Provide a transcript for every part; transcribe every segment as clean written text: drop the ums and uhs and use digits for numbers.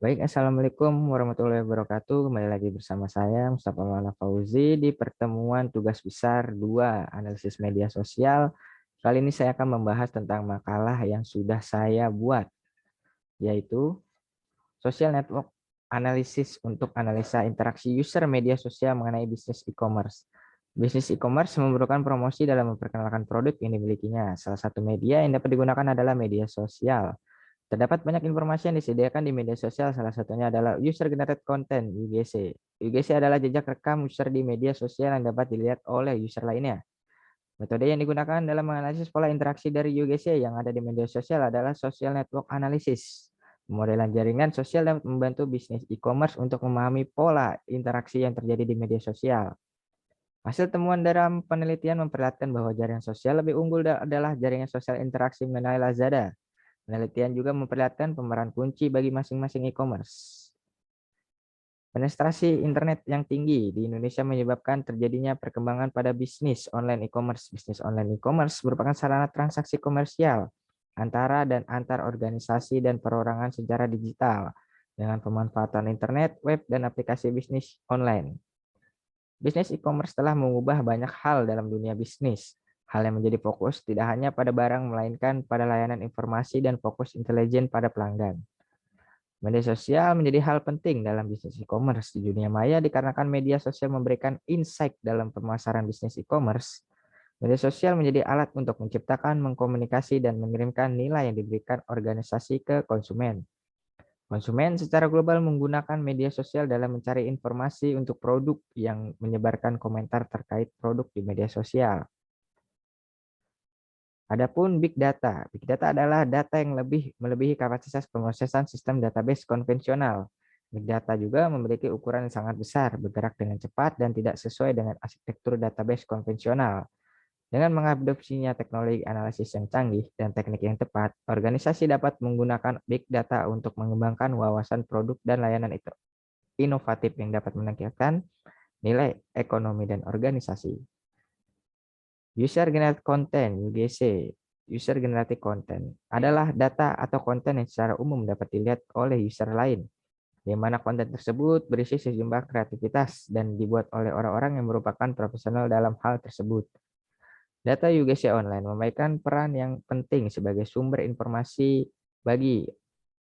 Baik, Assalamualaikum warahmatullahi wabarakatuh. Kembali lagi bersama saya, Mustafa Maulana Fauzi, di pertemuan tugas besar 2 analisis media sosial. Kali ini saya akan membahas tentang makalah yang sudah saya buat, yaitu Social Network Analysis untuk analisa interaksi user media sosial mengenai bisnis e-commerce. Bisnis e-commerce memerlukan promosi dalam memperkenalkan produk yang dimilikinya. Salah satu media yang dapat digunakan adalah media sosial. Terdapat banyak informasi yang disediakan di media sosial, salah satunya adalah User Generated Content (UGC). UGC adalah jejak rekam user di media sosial yang dapat dilihat oleh user lainnya. Metode yang digunakan dalam menganalisis pola interaksi dari UGC yang ada di media sosial adalah Social Network Analysis. Pemodelan jaringan sosial dapat membantu bisnis e-commerce untuk memahami pola interaksi yang terjadi di media sosial. Hasil temuan dalam penelitian memperlihatkan bahwa jaringan sosial lebih unggul adalah jaringan sosial interaksi mengenai Lazada. Penelitian juga memperlihatkan pemeran kunci bagi masing-masing e-commerce. Penetrasi internet yang tinggi di Indonesia menyebabkan terjadinya perkembangan pada bisnis online e-commerce. Bisnis online e-commerce merupakan sarana transaksi komersial antara dan antar organisasi dan perorangan secara digital dengan pemanfaatan internet, web, dan aplikasi bisnis online. Bisnis e-commerce telah mengubah banyak hal dalam dunia bisnis. Hal yang menjadi fokus tidak hanya pada barang, melainkan pada layanan informasi dan fokus intelijen pada pelanggan. Media sosial menjadi hal penting dalam bisnis e-commerce di dunia maya dikarenakan media sosial memberikan insight dalam pemasaran bisnis e-commerce. Media sosial menjadi alat untuk menciptakan, mengkomunikasi, dan mengirimkan nilai yang diberikan organisasi ke konsumen. Konsumen secara global menggunakan media sosial dalam mencari informasi untuk produk yang menyebarkan komentar terkait produk di media sosial. Adapun big data. Big data adalah data yang melebihi kapasitas pemrosesan sistem database konvensional. Big data juga memiliki ukuran yang sangat besar, bergerak dengan cepat dan tidak sesuai dengan arsitektur database konvensional. Dengan mengadopsinya teknologi analisis yang canggih dan teknik yang tepat, organisasi dapat menggunakan big data untuk mengembangkan wawasan produk dan layanan itu inovatif yang dapat meningkatkan nilai ekonomi dan organisasi. User Generated Content (UGC). User Generated Content adalah data atau konten yang secara umum dapat dilihat oleh user lain, di mana konten tersebut berisi sejumlah kreativitas dan dibuat oleh orang-orang yang merupakan profesional dalam hal tersebut. Data UGC online memainkan peran yang penting sebagai sumber informasi bagi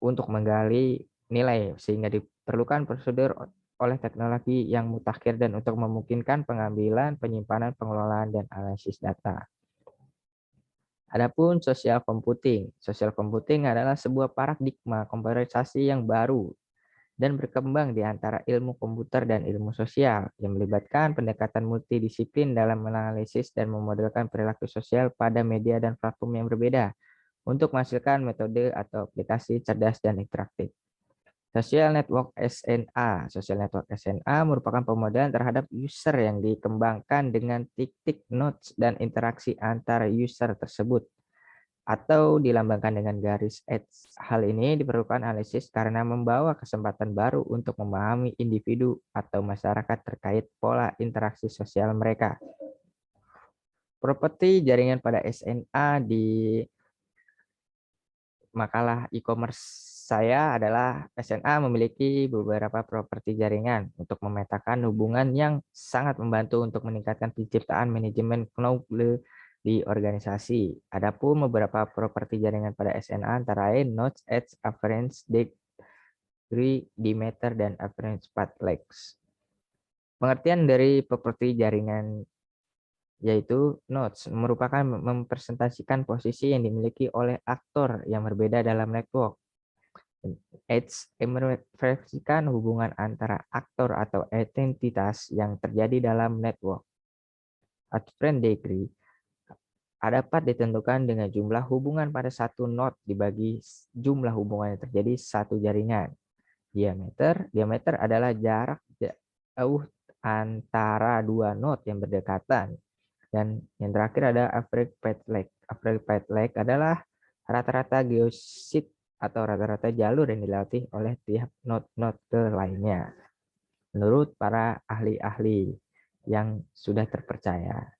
untuk menggali nilai, sehingga diperlukan prosedur oleh teknologi yang mutakhir dan untuk memungkinkan pengambilan, penyimpanan, pengelolaan, dan analisis data. Adapun social computing. Social computing adalah sebuah paradigma komputerisasi yang baru dan berkembang di antara ilmu komputer dan ilmu sosial yang melibatkan pendekatan multidisiplin dalam menganalisis dan memodelkan perilaku sosial pada media dan platform yang berbeda untuk menghasilkan metode atau aplikasi cerdas dan interaktif. Social Network SNA. Social Network SNA merupakan pemodelan terhadap user yang dikembangkan dengan titik, nodes, dan interaksi antara user tersebut, atau dilambangkan dengan garis X. Hal ini diperlukan analisis karena membawa kesempatan baru untuk memahami individu atau masyarakat terkait pola interaksi sosial mereka. Properti jaringan pada SNA di makalah e-commerce saya adalah SNA memiliki beberapa properti jaringan untuk memetakan hubungan yang sangat membantu untuk meningkatkan penciptaan manajemen knowledge di organisasi. Adapun beberapa properti jaringan pada SNA antara lain nodes, edge, afferents, degree, diameter, dan afferents path length. Pengertian dari properti jaringan yaitu nodes merupakan mempresentasikan posisi yang dimiliki oleh aktor yang berbeda dalam network. Edge merefleksikan hubungan antara aktor atau entitas yang terjadi dalam network. Adferent degree dapat ditentukan dengan jumlah hubungan pada satu node dibagi jumlah hubungan yang terjadi satu jaringan. Diameter adalah jarak jauh antara dua node yang berdekatan. Dan yang terakhir ada average path length. Average path length adalah rata-rata geosid atau rata-rata jalur yang dilatih oleh tiap node-node ke lainnya, menurut para ahli-ahli yang sudah terpercaya.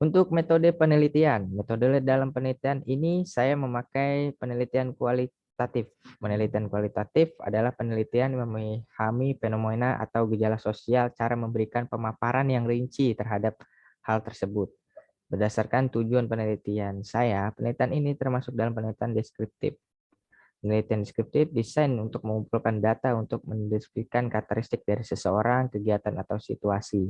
Untuk metode penelitian, metode dalam penelitian ini saya memakai penelitian kualitatif. Penelitian kualitatif adalah penelitian yang memahami fenomena atau gejala sosial, cara memberikan pemaparan yang rinci terhadap hal tersebut. Berdasarkan tujuan penelitian saya, penelitian ini termasuk dalam penelitian deskriptif. Penelitian deskriptif desain untuk mengumpulkan data untuk mendeskripsikan karakteristik dari seseorang, kegiatan, atau situasi.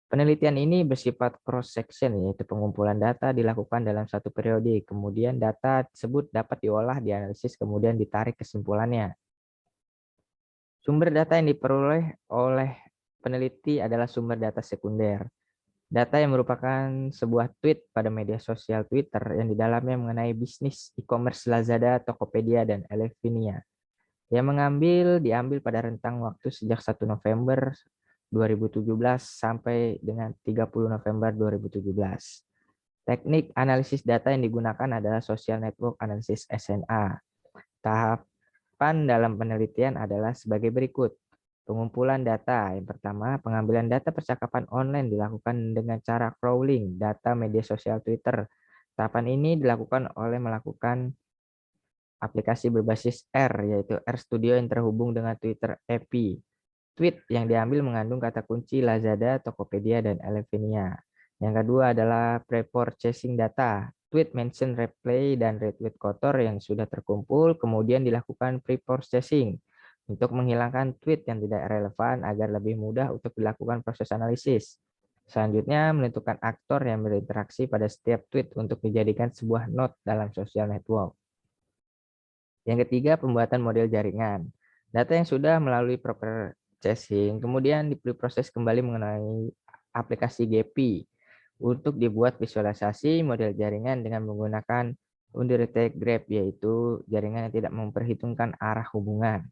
Penelitian ini bersifat cross-section, yaitu pengumpulan data dilakukan dalam satu periode. Kemudian data tersebut dapat diolah, dianalisis, kemudian ditarik kesimpulannya. Sumber data yang diperoleh oleh peneliti adalah sumber data sekunder. Data yang merupakan sebuah tweet pada media sosial Twitter yang di dalamnya mengenai bisnis e-commerce Lazada, Tokopedia, dan Elevinia. Yang diambil pada rentang waktu sejak 1 November 2017 sampai dengan 30 November 2017. Teknik analisis data yang digunakan adalah Social Network Analysis (SNA). Tahapan dalam penelitian adalah sebagai berikut. Pengumpulan data. Yang pertama, pengambilan data percakapan online dilakukan dengan cara crawling data media sosial Twitter. Tahapan ini dilakukan oleh melakukan aplikasi berbasis R, yaitu RStudio yang terhubung dengan Twitter API. Tweet yang diambil mengandung kata kunci Lazada, Tokopedia, dan Elevinia. Yang kedua adalah pre-purchasing data. Tweet mention replay dan retweet kotor yang sudah terkumpul, kemudian dilakukan pre-processing untuk menghilangkan tweet yang tidak relevan agar lebih mudah untuk dilakukan proses analisis. Selanjutnya, menentukan aktor yang berinteraksi pada setiap tweet untuk dijadikan sebuah node dalam social network. Yang ketiga, pembuatan model jaringan. Data yang sudah melalui processing kemudian diproses kembali mengenai aplikasi GPI untuk dibuat visualisasi model jaringan dengan menggunakan undirected graph, yaitu jaringan yang tidak memperhitungkan arah hubungan.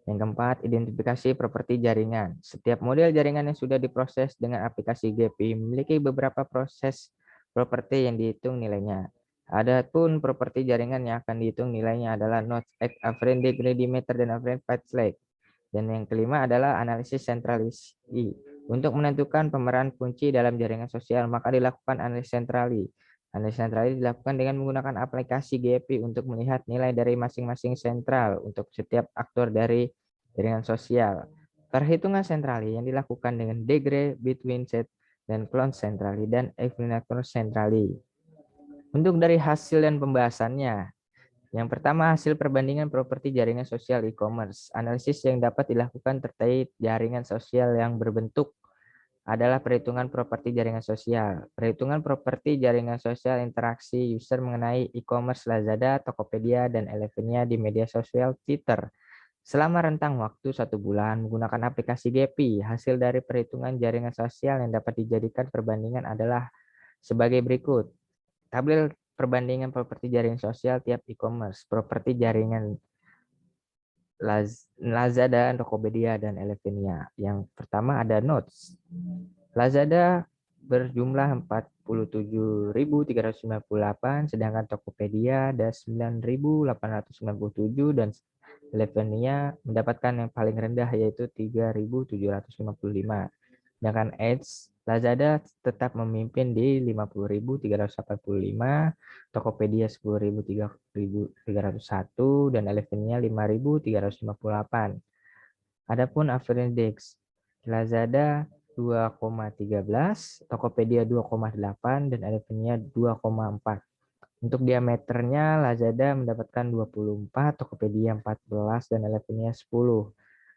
Yang keempat, identifikasi properti jaringan. Setiap model jaringan yang sudah diproses dengan aplikasi GPI memiliki beberapa proses properti yang dihitung nilainya. Adapun properti jaringan yang akan dihitung nilainya adalah nodes, affinity, degree, meter, dan affinity path length. Dan yang kelima adalah analisis sentralisasi. Untuk menentukan pemeran kunci dalam jaringan sosial, maka dilakukan analisis sentrali. Analisis sentrali dilakukan dengan menggunakan aplikasi GPI untuk melihat nilai dari masing-masing sentral untuk setiap aktor dari jaringan sosial. Perhitungan sentrali yang dilakukan dengan degree, between set, dan clone sentrali, dan equinator sentrali. Untuk dari hasil dan pembahasannya, yang pertama, hasil perbandingan properti jaringan sosial e-commerce. Analisis yang dapat dilakukan terkait jaringan sosial yang berbentuk adalah perhitungan properti jaringan sosial. Perhitungan properti jaringan sosial interaksi user mengenai e-commerce Lazada, Tokopedia, dan Elevinia di media sosial Twitter. Selama rentang waktu 1 bulan menggunakan aplikasi GPI, hasil dari perhitungan jaringan sosial yang dapat dijadikan perbandingan adalah sebagai berikut. Tabel perbandingan properti jaringan sosial tiap e-commerce, properti jaringan Lazada, Tokopedia, dan Elevinia. Yang pertama ada nodes. Lazada berjumlah 47.398, sedangkan Tokopedia ada 9.897, dan Elevinia mendapatkan yang paling rendah yaitu 3.755. Sedangkan Edge, Lazada tetap memimpin di 50.385, Tokopedia 10.301, dan Elevinia 5.358. Adapun Average Lazada 2,13, Tokopedia 2,8, dan Elevinia 2,4. Untuk diameternya, Lazada mendapatkan 24, Tokopedia 14, dan Elevinia 10.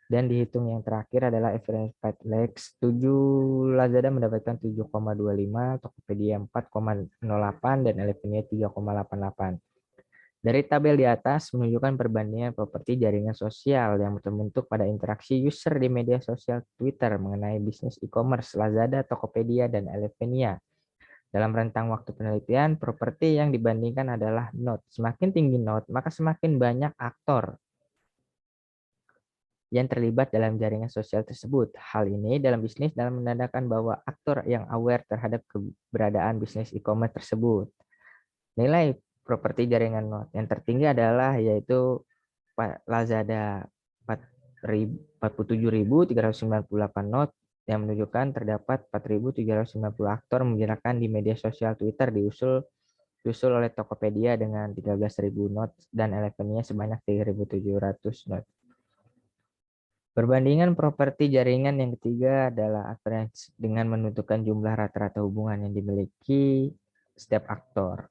Dan dihitung yang terakhir adalah average path length 7, Lazada mendapatkan 7,25, Tokopedia 4,08, dan Elevinia 3,88. Dari tabel di atas menunjukkan perbandingan properti jaringan sosial yang terbentuk pada interaksi user di media sosial Twitter mengenai bisnis e-commerce Lazada, Tokopedia, dan Elevinia. Dalam rentang waktu penelitian, properti yang dibandingkan adalah node. Semakin tinggi node, maka semakin banyak aktor yang terlibat dalam jaringan sosial tersebut. Hal ini dalam bisnis dalam menandakan bahwa aktor yang aware terhadap keberadaan bisnis e-commerce tersebut. Nilai properti jaringan node yang tertinggi adalah yaitu Lazada 47.398 node yang menunjukkan terdapat 4.790 aktor membicarakan di media sosial Twitter diusul oleh Tokopedia dengan 13.000 notes dan Elevennya sebanyak 3.700 notes. Perbandingan properti jaringan yang ketiga adalah average dengan menentukan jumlah rata-rata hubungan yang dimiliki setiap aktor.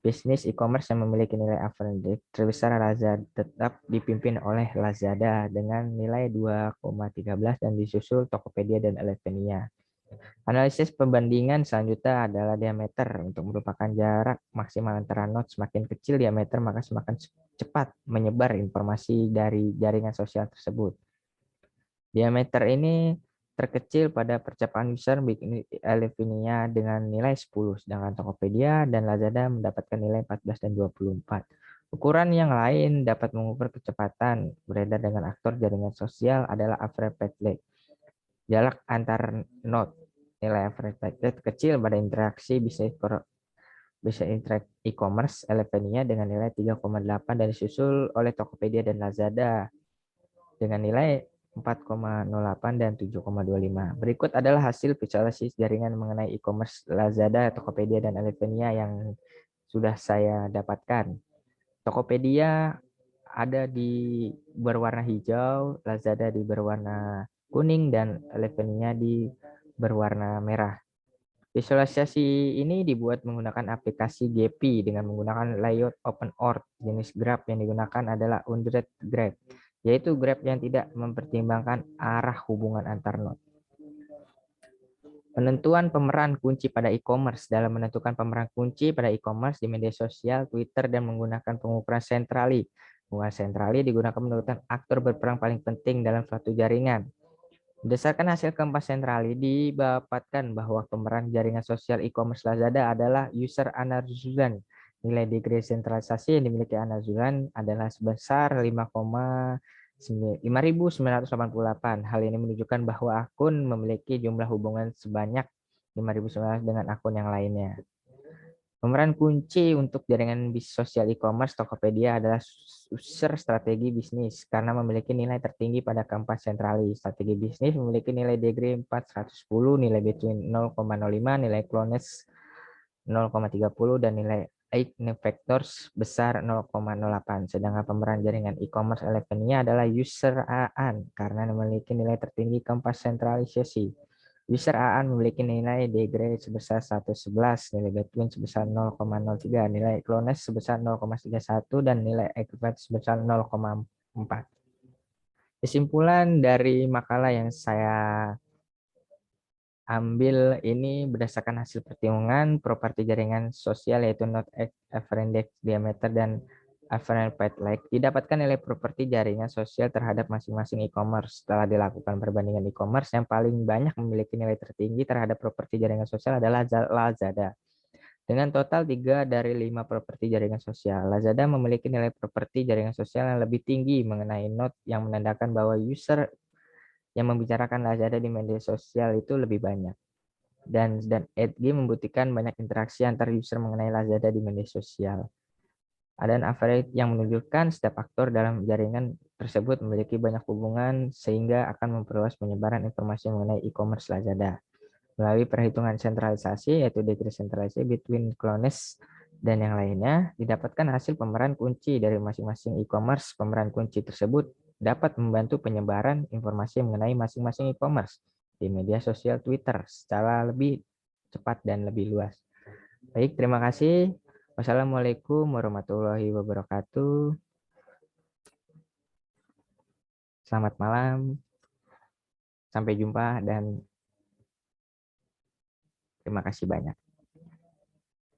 Bisnis e-commerce yang memiliki nilai average terbesar Lazada tetap dipimpin oleh Lazada dengan nilai 2,13 dan disusul Tokopedia dan Elevenia. Analisis perbandingan selanjutnya adalah diameter untuk merupakan jarak maksimal antara node. Semakin kecil diameter maka semakin cepat menyebar informasi dari jaringan sosial tersebut. Diameter ini terkecil pada percakapan user Elevenia dengan nilai 10, sedangkan Tokopedia dan Lazada mendapatkan nilai 14 dan 24. Ukuran yang lain dapat mengukur kecepatan beredar dengan aktor jaringan sosial adalah average page lag. Jarak antar node. Nilai average page lag kecil pada interaksi bisa interact e-commerce Elevenia dengan nilai 3,8 dan disusul oleh Tokopedia dan Lazada dengan nilai 4,08 dan 7,25. Berikut adalah hasil visualisasi jaringan mengenai e-commerce Lazada, Tokopedia, dan Elevenia yang sudah saya dapatkan. Tokopedia ada di berwarna hijau, Lazada di berwarna kuning, dan Elevenia di berwarna merah. Visualisasi ini dibuat menggunakan aplikasi Gephi dengan menggunakan layout OpenOrt. Jenis graph yang digunakan adalah undered graph, yaitu graph yang tidak mempertimbangkan arah hubungan antar node. Penentuan pemeran kunci pada e-commerce. Dalam menentukan pemeran kunci pada e-commerce di media sosial, Twitter, dan menggunakan pengukuran sentrali. Pengukuran sentrali digunakan menentukan aktor berperan paling penting dalam suatu jaringan. Berdasarkan hasil keempat sentrali, didapatkan bahwa pemeran jaringan sosial e-commerce Lazada adalah user Ana Zulan. Nilai degree sentralisasi yang dimiliki Ana Zulan adalah sebesar 5.988. Hal ini menunjukkan bahwa akun memiliki jumlah hubungan sebanyak 5.900 dengan akun yang lainnya. Pemeran kunci untuk jaringan sosial e-commerce Tokopedia adalah user strategi bisnis karena memiliki nilai tertinggi pada keempat sentralis. Strategi bisnis memiliki nilai degree 410, nilai between 0,05, nilai clones 0,30, dan nilai vectors besar 0,08. Sedangkan pemeran jaringan e-commerce Elevenia adalah user AAN karena memiliki nilai tertinggi keempat sentralisasi. User AAN memiliki nilai degree sebesar 111, nilai between sebesar 0,03, nilai clones sebesar 0,31, dan nilai equivalent sebesar 0,4. Kesimpulan dari makalah yang saya ambil ini berdasarkan hasil pertimbangan properti jaringan sosial yaitu node average diameter dan average page lag, didapatkan nilai properti jaringan sosial terhadap masing-masing e-commerce. Setelah dilakukan perbandingan e-commerce, yang paling banyak memiliki nilai tertinggi terhadap properti jaringan sosial adalah Lazada. Dengan total 3 dari 5 properti jaringan sosial, Lazada memiliki nilai properti jaringan sosial yang lebih tinggi mengenai node yang menandakan bahwa user yang membicarakan Lazada di media sosial itu lebih banyak. Dan EDG membutuhkan banyak interaksi antar user mengenai Lazada di media sosial. Ada average yang menunjukkan setiap aktor dalam jaringan tersebut memiliki banyak hubungan sehingga akan memperluas penyebaran informasi mengenai e-commerce Lazada. Melalui perhitungan sentralisasi yaitu degree sentralisasi between clones dan yang lainnya, didapatkan hasil pemeran kunci dari masing-masing e-commerce. Pemeran kunci tersebut dapat membantu penyebaran informasi mengenai masing-masing e-commerce di media sosial Twitter secara lebih cepat dan lebih luas. Baik, terima kasih. Wassalamualaikum warahmatullahi wabarakatuh. Selamat malam. Sampai jumpa dan terima kasih banyak.